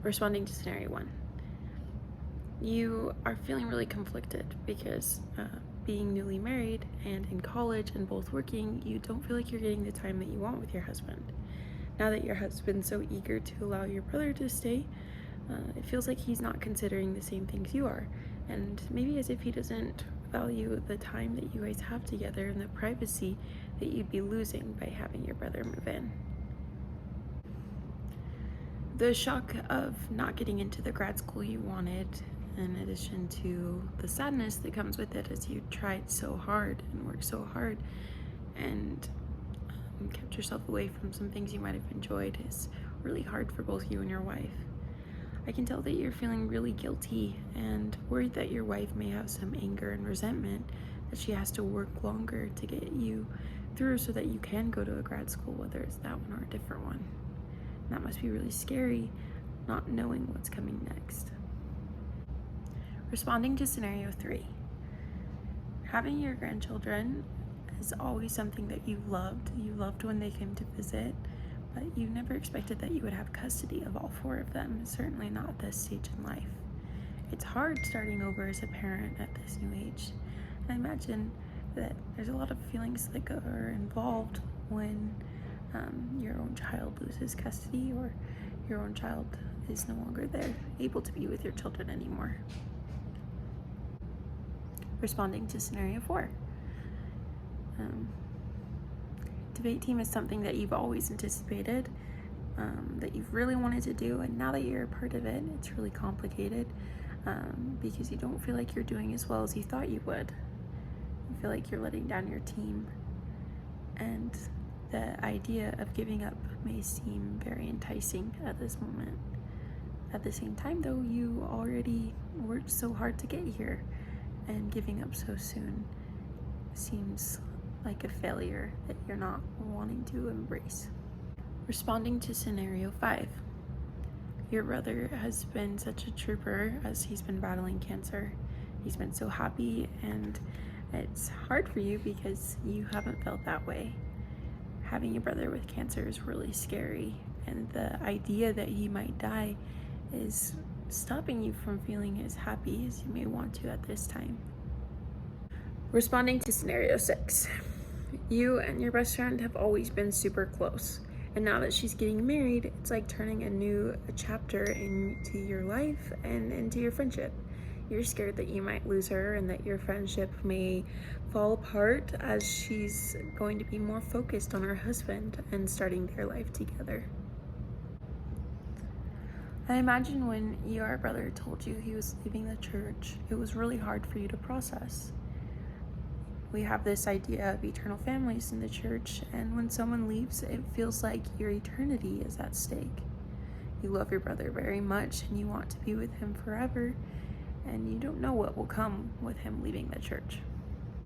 Responding to scenario 1. You are feeling really conflicted because being newly married and in college and both working, you don't feel like you're getting the time that you want with your husband. Now that your husband's so eager to allow your brother to stay, it feels like he's not considering the same things you are, and maybe as if he doesn't value the time that you guys have together and the privacy that you'd be losing by having your brother move in. The shock of not getting into the grad school you wanted, in addition to the sadness that comes with it as you tried so hard and worked so hard and kept yourself away from some things you might have enjoyed, is really hard for both you and your wife. I can tell that you're feeling really guilty and worried that your wife may have some anger and resentment that she has to work longer to get you through so that you can go to a grad school, whether it's that one or a different one. And that must be really scary, not knowing what's coming next. Responding to scenario 3. Having your grandchildren is always something that you loved. You loved when they came to visit, but you never expected that you would have custody of all 4 of them, certainly not at this stage in life. It's hard starting over as a parent at this new age. And I imagine that there's a lot of feelings that are involved when your own child loses custody or your own child is no longer there, able to be with your children anymore. Responding to scenario 4. Debate team is something that you've always anticipated, that you've really wanted to do, and now that you're a part of it, it's really complicated because you don't feel like you're doing as well as you thought you would. You feel like you're letting down your team, and the idea of giving up may seem very enticing at this moment. At the same time, though, you already worked so hard to get here, and giving up so soon seems like a failure that you're not wanting to embrace. Responding to scenario 5. Your brother has been such a trooper as he's been battling cancer. He's been so happy, and it's hard for you because you haven't felt that way. Having a brother with cancer is really scary, and the idea that he might die is stopping you from feeling as happy as you may want to at this time. Responding to scenario 6. You and your best friend have always been super close, and now that she's getting married, it's like turning a new chapter into your life and into your friendship. You're scared that you might lose her and that your friendship may fall apart as she's going to be more focused on her husband and starting their life together. I imagine when your brother told you he was leaving the church, it was really hard for you to process. We have this idea of eternal families in the church, and when someone leaves, it feels like your eternity is at stake. You love your brother very much and you want to be with him forever, and you don't know what will come with him leaving the church.